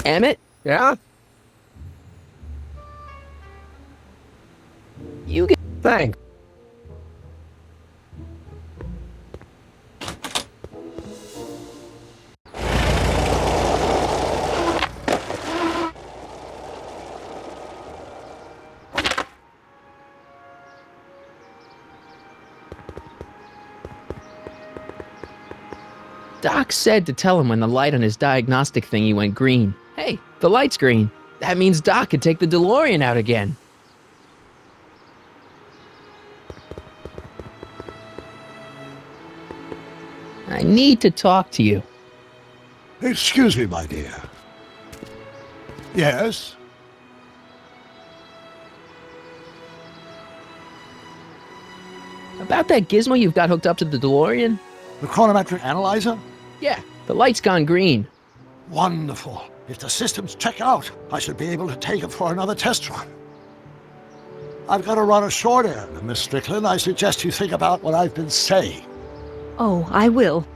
Emmett, Yeah? you get... Thanks. Doc said to tell him when the light on his diagnostic thingy went green. Hey, the light's green. That means Doc could take the DeLorean out again. I need to talk to you. Excuse me, my dear. Yes? About that gizmo you've got hooked up to the DeLorean? The chronometric analyzer? Yeah, the light's gone green. Wonderful. If the systems check out, I should be able to take it for another test run. I've got to run a short end, Miss Strickland. I suggest you think about what I've been saying. Oh, I will.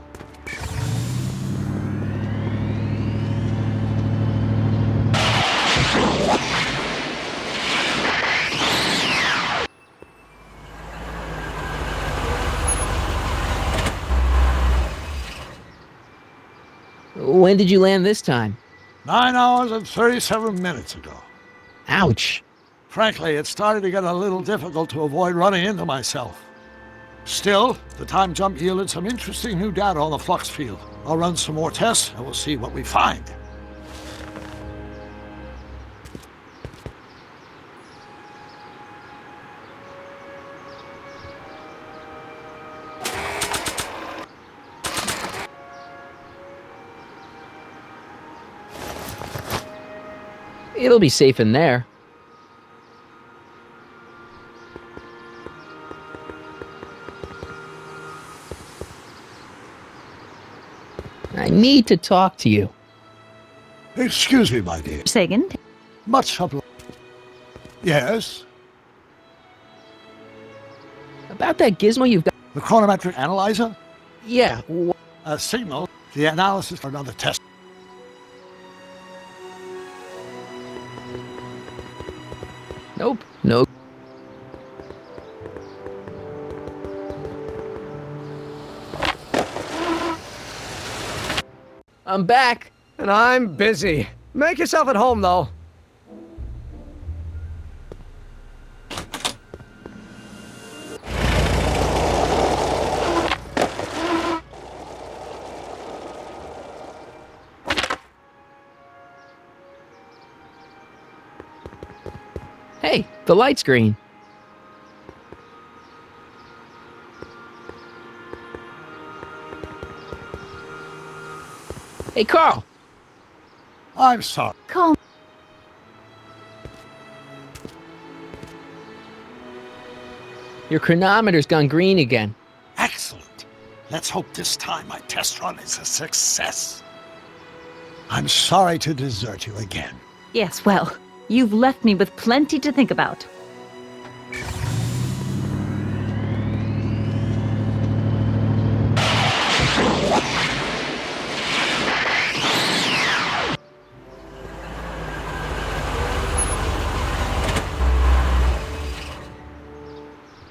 When did you land this time? 9 hours and 37 minutes ago. Ouch. Frankly, it started to get a little difficult to avoid running into myself. Still, the time jump yielded some interesting new data on the flux field. I'll run some more tests and we'll see what we find. It'll be safe in there. I need to talk to you. Excuse me, my dear. Second. Much obliged. Yes? About that gizmo you've got... The chronometric analyzer? Yeah, A signal. The analysis for another test. Nope. Nope. I'm back. And I'm busy. Make yourself at home, though. Hey, the light's green. Hey, Carl. I'm sorry. Call. Your chronometer's gone green again. Excellent. Let's hope this time my test run is a success. I'm sorry to desert you again. Yes, well, you've left me with plenty to think about.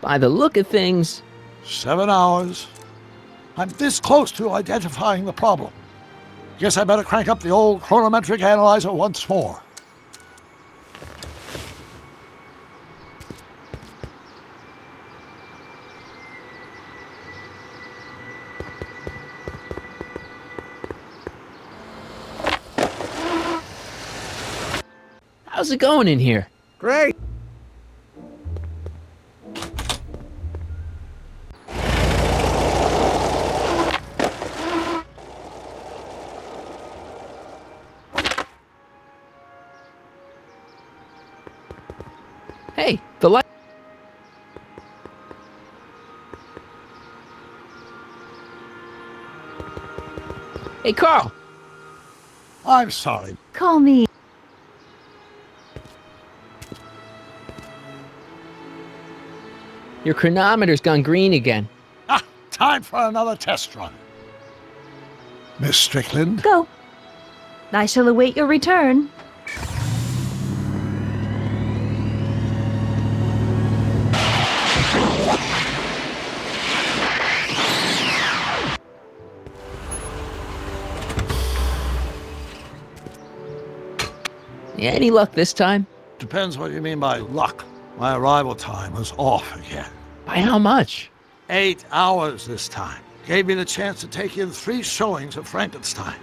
By the look of things, 7 hours. I'm this close to identifying the problem. Guess I better crank up the old chronometric analyzer once more. how's it going in here? Great. Hey, the light... Hey, Carl. I'm sorry. Call me. Your chronometer's gone green again. Ah, time for another test run. Miss Strickland, Go. I shall await your return. Any luck this time? Depends what you mean by luck. My arrival time was off again. By how much? 8 hours this time. Gave me the chance to take in 3 showings of Frankenstein.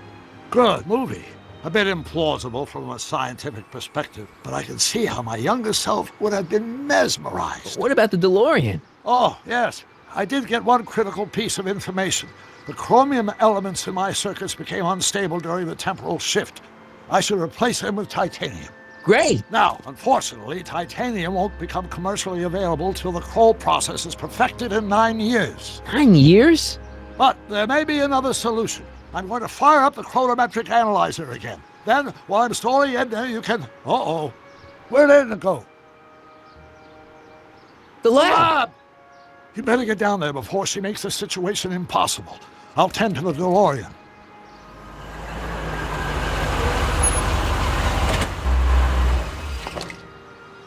Good movie. A bit implausible from a scientific perspective, but I can see how my younger self would have been mesmerized. What about the DeLorean? Oh, yes. I did get one critical piece of information. The chromium elements in my circuits became unstable during the temporal shift. I should replace them with titanium. Great! Now, unfortunately, titanium won't become commercially available till the Kroll process is perfected in 9 years. 9 years? But there may be another solution. I'm going to fire up the chronometric analyzer again. Then, while I'm storing Edna, you can... Uh-oh. Where'd Edna go? The lab! You better get down there before she makes the situation impossible. I'll tend to the DeLorean.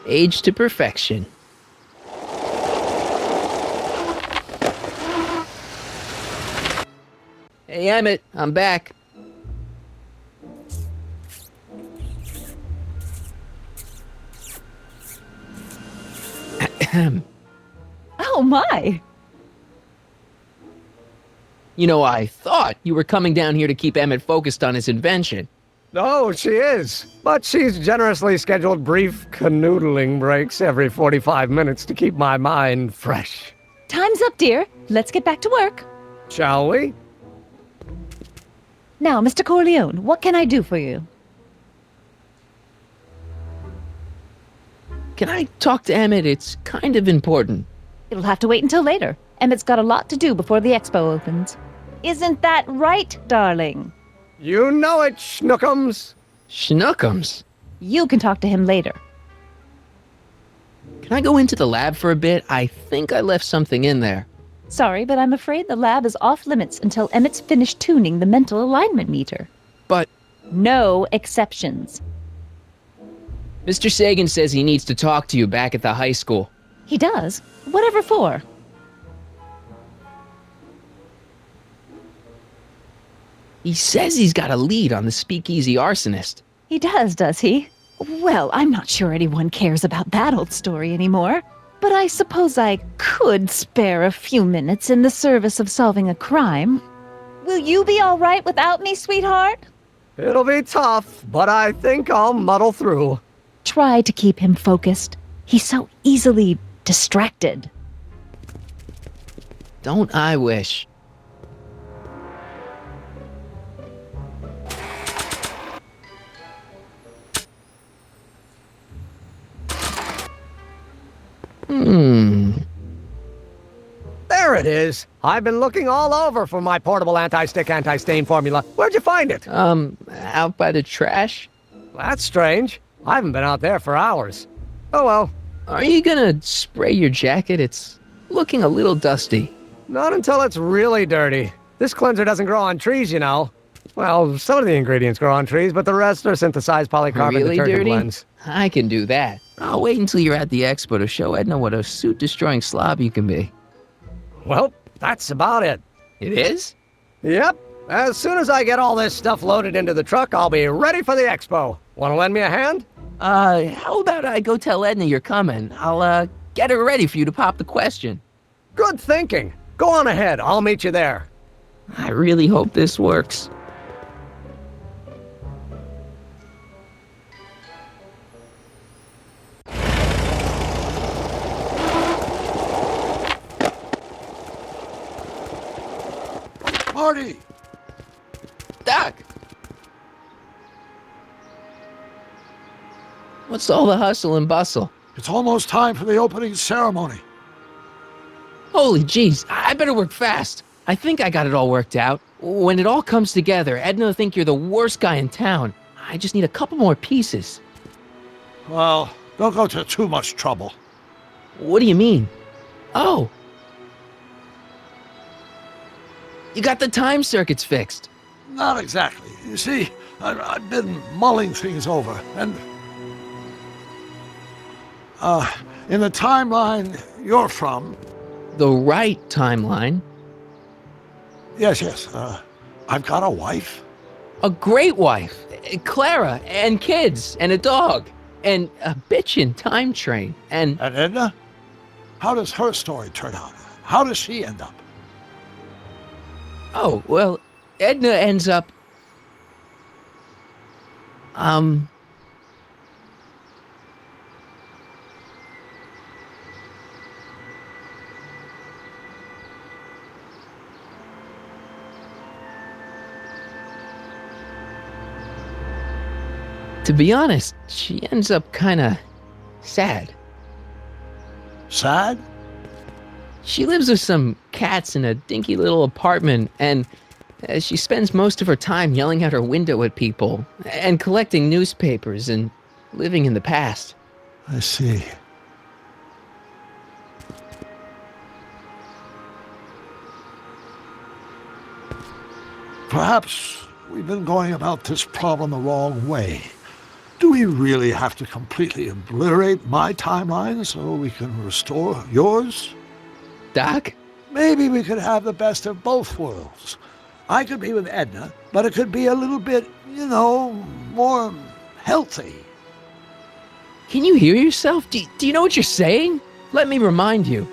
Age to perfection. Hey, Emmett, I'm back. Oh my! You know, I thought you were coming down here to keep Emmett focused on his invention. No, she is. But she's generously scheduled brief canoodling breaks every 45 minutes to keep my mind fresh. Time's up, dear. Let's get back to work. Shall we? Now, Mr. Corleone, what can I do for you? Can I talk to Emmett? It's kind of important. It'll have to wait until later. Emmett's got a lot to do before the expo opens. Isn't that right, darling? You know it, Schnookums. Schnookums. You can talk to him later. Can I go into the lab for a bit? I think I left something in there. Sorry, but I'm afraid the lab is off limits until Emmett's finished tuning the mental alignment meter. But No exceptions. Mr. Sagan says he needs to talk to you back at the high school. He does? Whatever for? He says he's got a lead on the speakeasy arsonist. He does he? Well, I'm not sure anyone cares about that old story anymore. But I suppose I could spare a few minutes in the service of solving a crime. Will you be all right without me, sweetheart? It'll be tough, but I think I'll muddle through. Try to keep him focused. He's so easily distracted. Don't I wish? There it is. I've been looking all over for my portable anti-stick, anti-stain formula. Where'd you find it? Out by the trash? That's strange. I haven't been out there for hours. Oh well. Are you gonna spray your jacket? It's looking a little dusty. Not until it's really dirty. This cleanser doesn't grow on trees, you know. Well, some of the ingredients grow on trees, but the rest are synthesized polycarbonate Really detergent dirty? blends. I can do that. I'll wait until you're at the expo to show Edna what a suit-destroying slob you can be. Well, that's about it. It is? Yep. As soon as I get all this stuff loaded into the truck, I'll be ready for the expo. Want to lend me a hand? How about I go tell Edna you're coming? I'll, get her ready for you to pop the question. Good thinking. Go on ahead. I'll meet you there. I really hope this works. Marty! Doc! What's all the hustle and bustle? It's almost time for the opening ceremony. Holy jeez, I better work fast. I think I got it all worked out. When it all comes together, Edna will think you're the worst guy in town. I just need a couple more pieces. Well, don't go to too much trouble. What do you mean? Oh. You got the time circuits fixed. Not exactly. You see, I've been mulling things over, and in the timeline you're from, The right timeline. yes, I've got a wife. A great wife. Clara, and kids, and a dog, and a bitchin' time train, and And Edna? How does her story turn out? How does she end up? oh, well, Edna ends up. To be honest, she ends up kinda sad. Sad? She lives with some cats in a dinky little apartment, and she spends most of her time yelling out her window at people, and collecting newspapers, and living in the past. I see. Perhaps we've been going about this problem the wrong way. Do we really have to completely obliterate my timeline so we can restore yours? Doc? Maybe we could have the best of both worlds. I could be with Edna, but it could be a little bit, more healthy. Can you hear yourself? Do you know what you're saying? Let me remind you.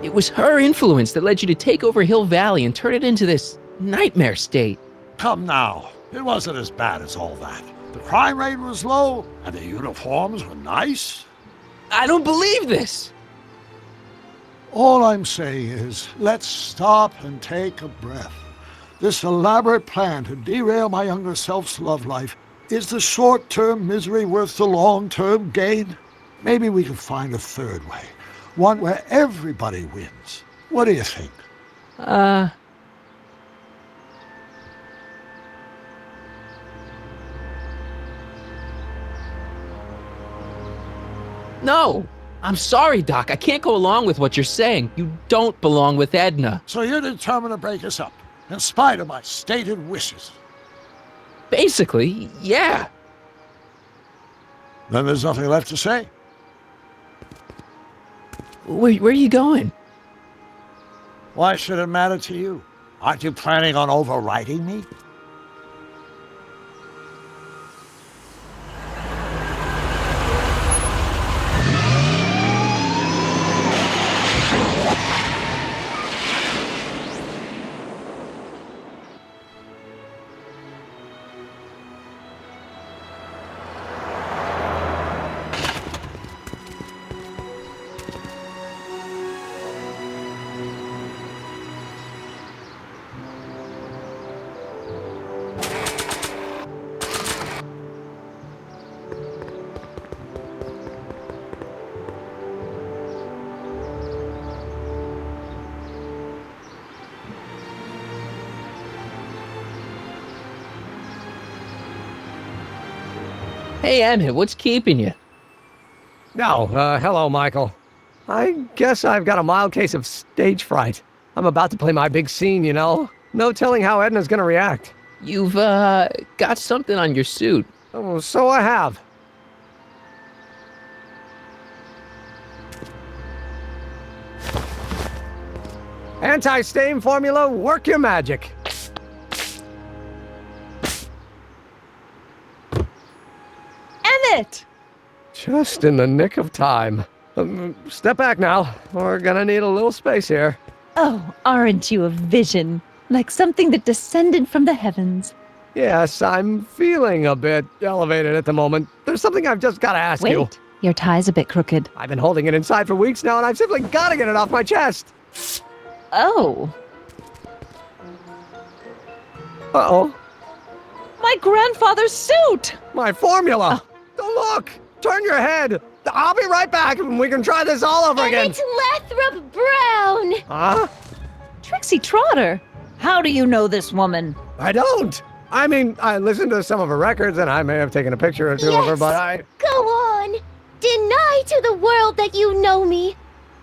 It was her influence that led you to take over Hill Valley and turn it into this nightmare state. Come now, it wasn't as bad as all that. The crime rate was low, and the uniforms were nice. I don't believe this! All I'm saying is, let's stop and take a breath. This elaborate plan to derail my younger self's love life, is the short-term misery worth the long-term gain? Maybe we can find a third way. One where everybody wins. What do you think? No! I'm sorry, Doc. I can't go along with what you're saying. You don't belong with Edna. So you're determined to break us up, in spite of my stated wishes. Basically, yeah. Then there's nothing left to say. Where are you going? Why should it matter to you? Aren't you planning on overriding me? Hey, Emmett, what's keeping you? Oh, hello, Michael. I guess I've got a mild case of stage fright. I'm about to play my big scene, No telling how Edna's gonna react. You've, got something on your suit. Oh, so I have. Anti-stain formula, work your magic. Emmett! Just in the nick of time. Step back now. We're gonna need a little space here. Oh, aren't you a vision? Like something that descended from the heavens. Yes, I'm feeling a bit elevated at the moment. There's something I've just gotta ask you. Wait, your tie's a bit crooked. I've been holding it inside for weeks now, and I've simply gotta get it off my chest. Oh, Uh-oh. my grandfather's suit! My formula! Look! Turn your head! I'll be right back, and we can try this all over again. It's Lathrop Brown! Huh? Trixie Trotter! How do you know this woman? I don't! I mean, I listened to some of her records, and I may have taken a picture or two of her, Yes. but I... Go on! Deny to the world that you know me.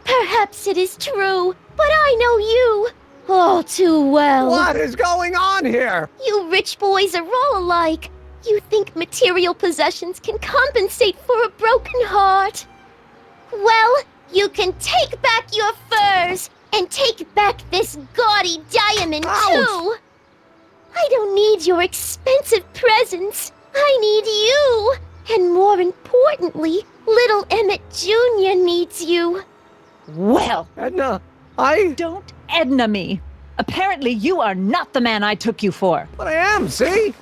Perhaps it is true, But I know you all too well. What is going on here? You rich boys are all alike. You think material possessions can compensate for a broken heart. Well, you can take back your furs and take back this gaudy diamond Ouch. too. I don't need your expensive presents. I need you. And more importantly, little Emmett Jr. needs you. Well, Edna, don't Edna me. Apparently, you are not the man I took you for. but I am, see?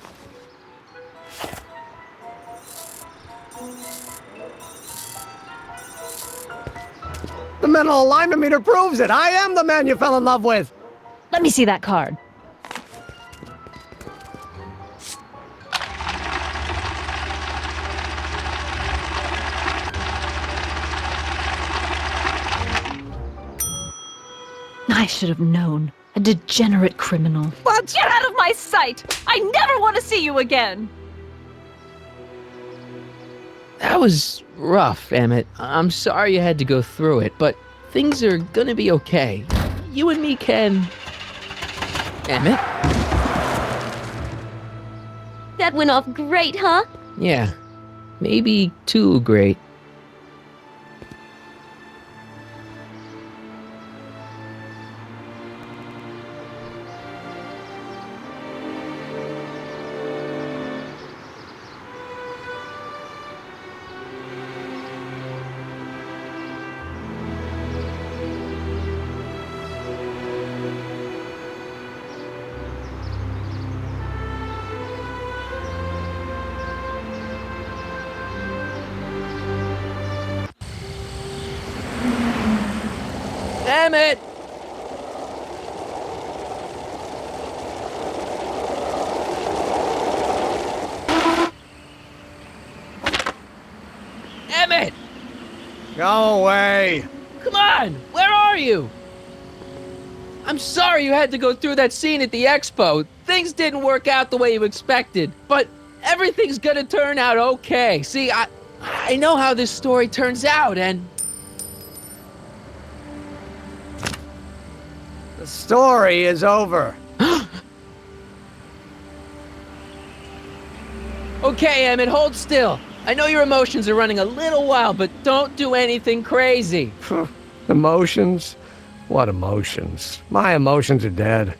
The mental alignment meter proves it. I am the man you fell in love with. Let me see that card. I should have known. A degenerate criminal. What? Get out of my sight! I never want to see you again! That was rough, Emmett. I'm sorry you had to go through it, but things are gonna be okay. You and me can... Emmett? That went off great, huh? Yeah. Maybe too great. Emmett! Emmett! Go away. Come on! Where are you? I'm sorry you had to go through that scene at the expo. Things didn't work out the way you expected, but everything's gonna turn out okay. See, I know how this story turns out, and The story is over. okay, Emmett, hold still. I know your emotions are running a little wild, but don't do anything crazy. Emotions? What emotions? My emotions are dead.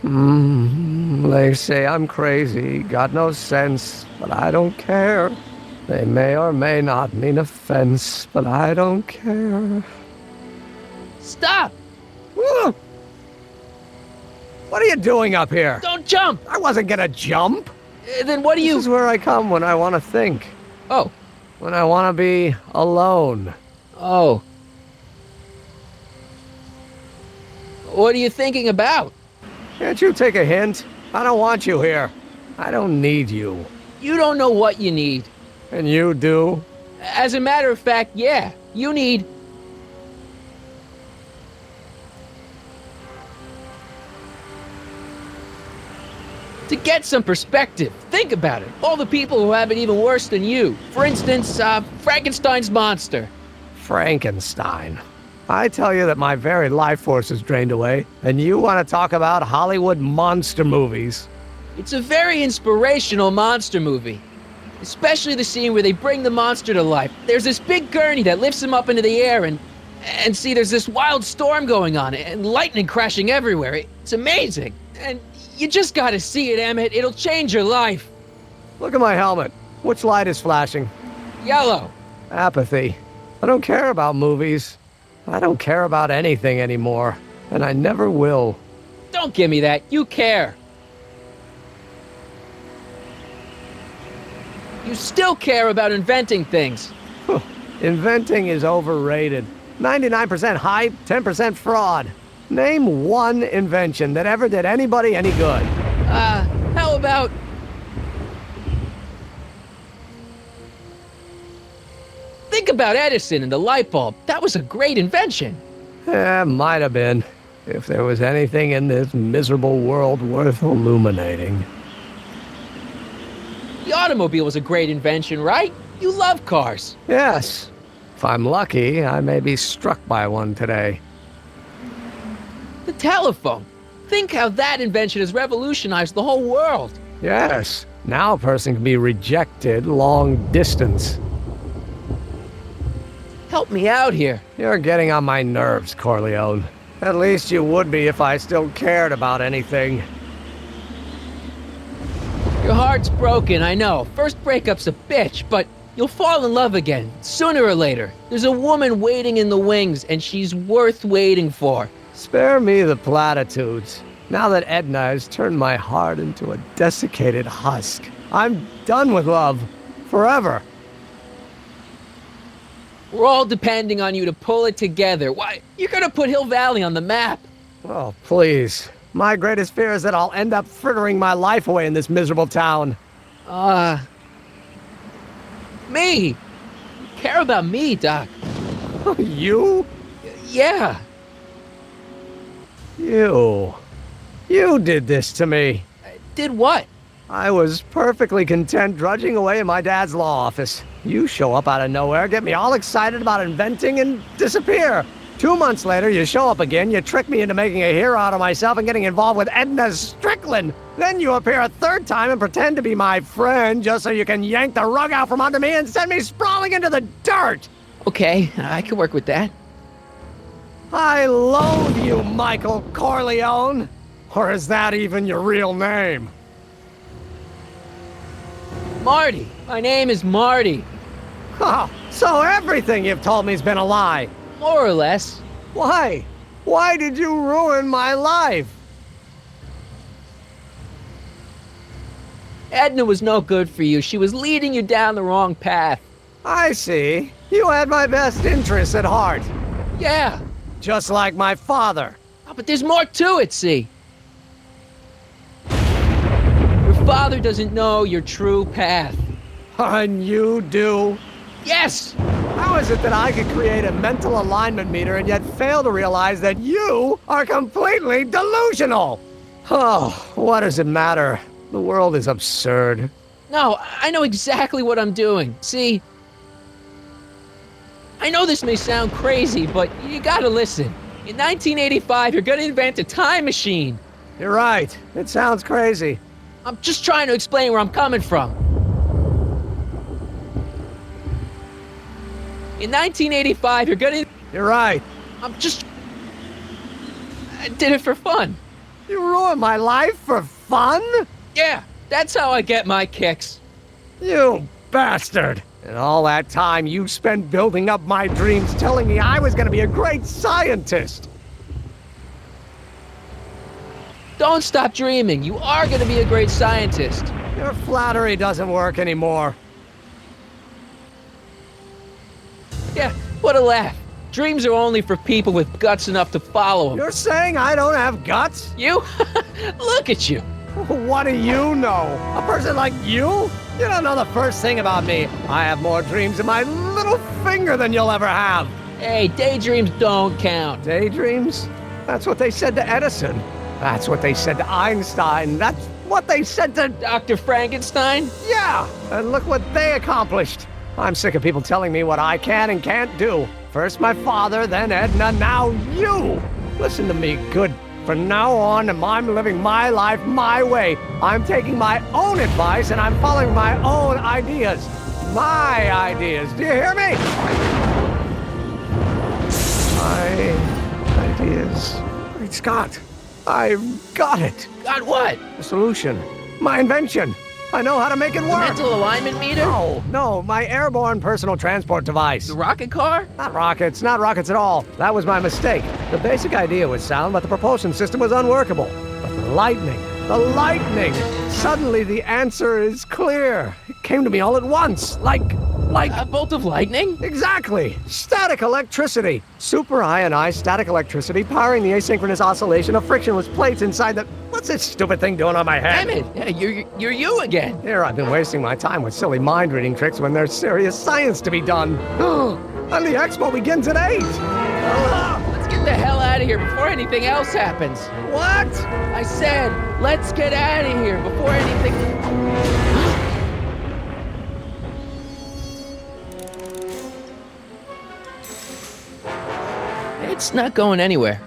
They say I'm crazy, got no sense, but I don't care. They may or may not mean offense, but I don't care. Stop! What are you doing up here? Don't jump! I wasn't gonna jump. Then what do This you... is where I come when I want to think. Oh, When I want to be alone. oh. What are you thinking about? Can't you take a hint? I don't want you here. I don't need you. You don't know what you need. And you do? As a matter of fact, yeah, you need... To get some perspective, think about it. All the people who have it even worse than you. For instance, Frankenstein's monster. Frankenstein. I tell you that my very life force is drained away, and you want to talk about Hollywood monster movies. It's a very inspirational monster movie. Especially the scene where they bring the monster to life. There's this big gurney that lifts him up into the air and see, there's this wild storm going on and lightning crashing everywhere. It's amazing. And you just gotta see it, Emmett. It'll change your life. Look at my helmet. Which light is flashing? Yellow. Apathy. I don't care about movies. I don't care about anything anymore. And I never will. Don't give me that. You care. You still care about inventing things. Inventing is overrated. 99% hype, 10% fraud. Name one invention that ever did anybody any good. How about... Think about Edison and the light bulb. That was a great invention. Might have been. If there was anything in this miserable world worth illuminating. The automobile was a great invention, right? You love cars. Yes. If I'm lucky, I may be struck by one today. The telephone. Think how that invention has revolutionized the whole world. Yes. Now a person can be rejected long distance. Help me out here. You're getting on my nerves, Corleone. At least you would be if I still cared about anything. Your heart's broken, I know. First breakup's a bitch, but you'll fall in love again, sooner or later. There's a woman waiting in the wings, and she's worth waiting for. Spare me the platitudes. Now that Edna has turned my heart into a desiccated husk, I'm done with love. Forever. We're all depending on you to pull it together. Why, you're gonna put Hill Valley on the map. Oh, please. My greatest fear is that I'll end up frittering my life away in this miserable town. Me. You care about me, Doc. You? Yeah. You. You did this to me. Did what? I was perfectly content drudging away in my dad's law office. You show up out of nowhere, get me all excited about inventing, and disappear. 2 months later, you show up again, you trick me into making a hero out of myself and getting involved with Edna Strickland. Then you appear a third time and pretend to be my friend just so you can yank the rug out from under me and send me sprawling into the dirt. Okay, I can work with that. I loathe you, Michael Corleone. Or is that even your real name? Marty. My name is Marty. Oh, so everything you've told me's been a lie. More or less. Why? Why did you ruin my life? Edna was no good for you. She was leading you down the wrong path. I see. You had my best interests at heart. Yeah. Just like my father. Oh, but there's more to it, see? Your father doesn't know your true path. And you do? Yes! How is it that I could create a mental alignment meter and yet fail to realize that you are completely delusional? Oh, what does it matter? The world is absurd. No, I know exactly what I'm doing. See? I know this may sound crazy, but you gotta listen. In 1985, you're gonna invent a time machine. You're right. It sounds crazy. I'm just trying to explain where I'm coming from. In 1985, you're gonna... You're right. I'm just... I did it for fun. You ruined my life for fun? Yeah, that's how I get my kicks. You bastard! And all that time you spent building up my dreams, telling me I was gonna be a great scientist! Don't stop dreaming. You are gonna be a great scientist. Your flattery doesn't work anymore. Yeah, what a laugh. Dreams are only for people with guts enough to follow them. You're saying I don't have guts? You? Look at you. What do you know? A person like you? You don't know the first thing about me. I have more dreams in my little finger than you'll ever have. Hey, daydreams don't count. Daydreams? That's what they said to Edison. That's what they said to Einstein. That's what they said to... Dr. Frankenstein? Yeah! And look what they accomplished. I'm sick of people telling me what I can and can't do. First my father, then Edna, now you! Listen to me, good. From now on, I'm living my life my way. I'm taking my own advice and I'm following my own ideas. My ideas. Do you hear me? My ideas. Great Scott. I've got it. Got what? The solution. My invention. I know how to make it The work. mental alignment meter? No, my airborne personal transport device. The rocket car? Not rockets at all. That was my mistake. The basic idea was sound, but the propulsion system was unworkable. But the lightning! Suddenly the answer is clear. It came to me all at once, like... A bolt of lightning? Exactly! Static electricity! Super ionized static electricity powering the asynchronous oscillation of frictionless plates inside the... What's this stupid thing doing on my head? Damn it! Yeah, you're you again. Here I've been wasting my time with silly mind-reading tricks when there's serious science to be done. And the expo begins at 8! Let's get the hell out of here before anything else happens. What? I said, let's get out of here before anything... It's not going anywhere.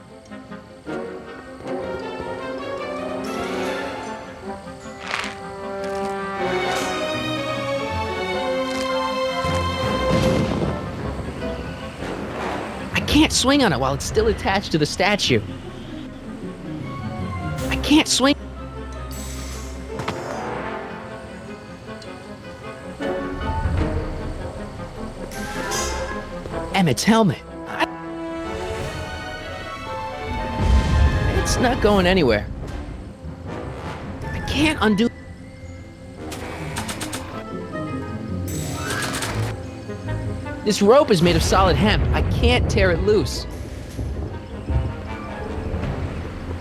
I can't swing on it while it's still attached to the statue. I can't swing. Emmett's helmet. It's not going anywhere. I can't undo. This rope is made of solid hemp. I can't tear it loose.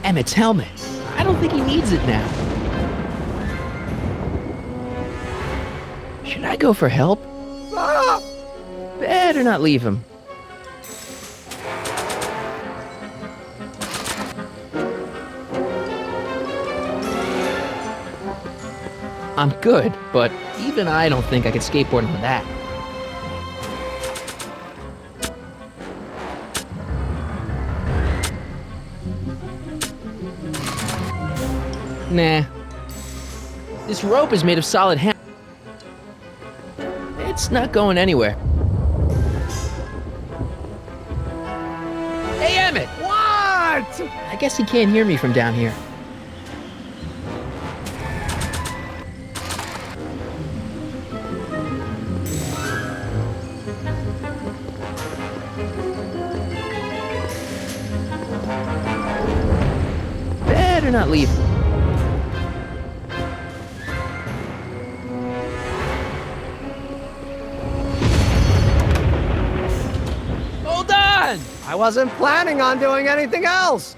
Emmett's helmet. I don't think he needs it now. Should I go for help? Ah! Better not leave him. I'm good, but even I don't think I could skateboard on that. Nah. This rope is made of solid hemp. It's not going anywhere. Hey, Emmett! What? I guess he can't hear me from down here. Better not leave. Hold on! I wasn't planning on doing anything else.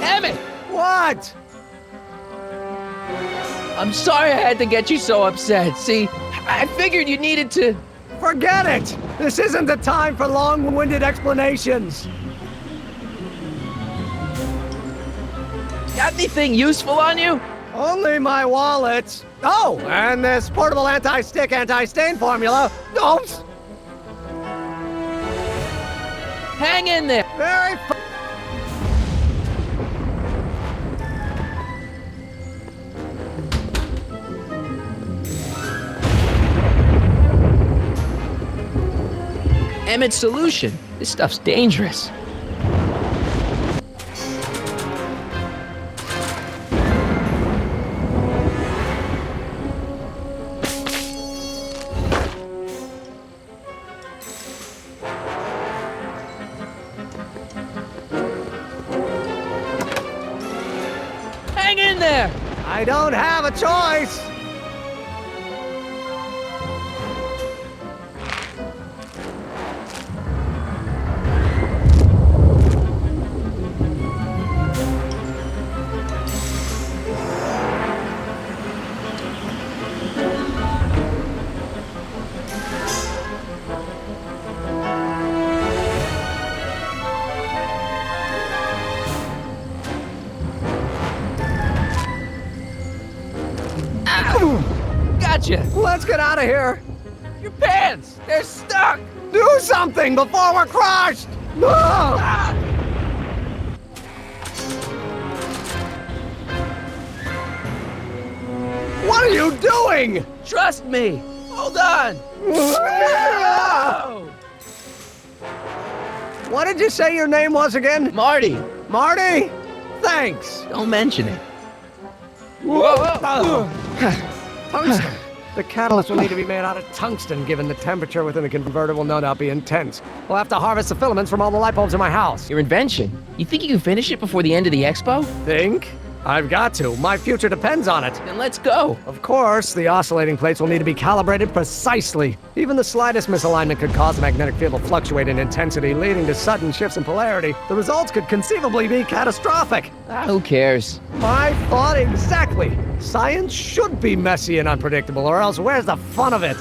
Emmett! What? I'm sorry I had to get you so upset. See, I figured you needed to... Forget it! This isn't the time for long-winded explanations. Got anything useful on you? Only my wallet. Oh, and this portable anti-stick, anti-stain formula. Oops! Hang in there. Very Emmett's solution. This stuff's dangerous. Hang in there! I don't have a choice. Gotcha! Let's get out of here. Your pants! They're stuck! Do something before we're crushed. Ah! What are you doing? Trust me! Hold on! Ah! What did you say your name was again? Marty, Marty? Thanks. don't mention it. Tungsten. The catalyst will need to be made out of tungsten, given the temperature within the converter will no doubt be intense. We'll have to harvest the filaments from all the light bulbs in my house. Your invention. You think you can finish it before the end of the expo? Think? I've got to. My future depends on it. Then let's go. Of course, the oscillating plates will need to be calibrated precisely. Even the slightest misalignment could cause the magnetic field to fluctuate in intensity, leading to sudden shifts in polarity. The results could conceivably be catastrophic. Who cares? My thought exactly. Science should be messy and unpredictable, or else where's the fun of it?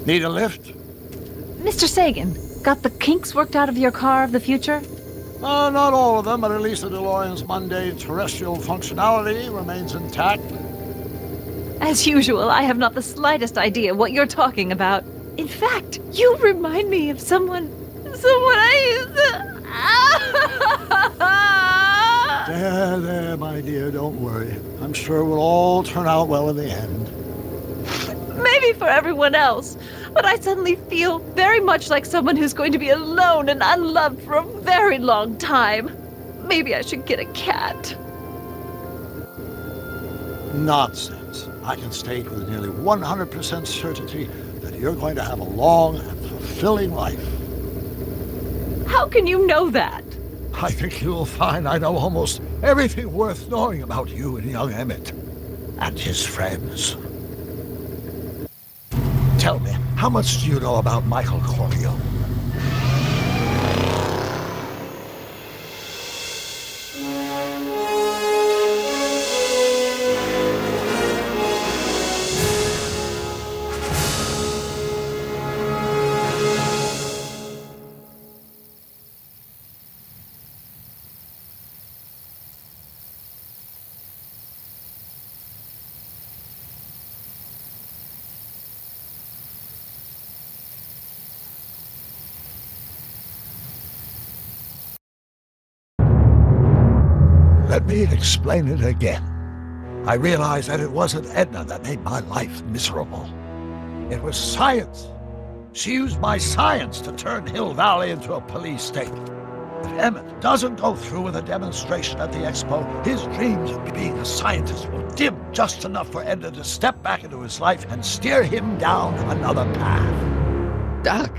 Need a lift? Mr. Sagan, Got the kinks worked out of your car of the future? Not all of them, but at least the DeLorean's mundane terrestrial functionality remains intact. As usual, I have not the slightest idea what you're talking about. In fact, you remind me of someone I used to... There, my dear, don't worry. I'm sure we'll all turn out well in the end. Maybe for everyone else, but I suddenly feel very much like someone who's going to be alone and unloved for a very long time. Maybe I should get a cat. Nonsense. I can state with nearly 100% certainty that you're going to have a long and fulfilling life. How can you know that? I think you'll find I know almost everything worth knowing about you and young Emmett and his friends. Tell me, how much do you know about Michael Corleone? Let me explain it again. I realized that it wasn't Edna that made my life miserable. It was science. She used my science to turn Hill Valley into a police state. If Emmett doesn't go through with a demonstration at the expo, his dreams of being a scientist will dim just enough for Edna to step back into his life and steer him down another path. Doc,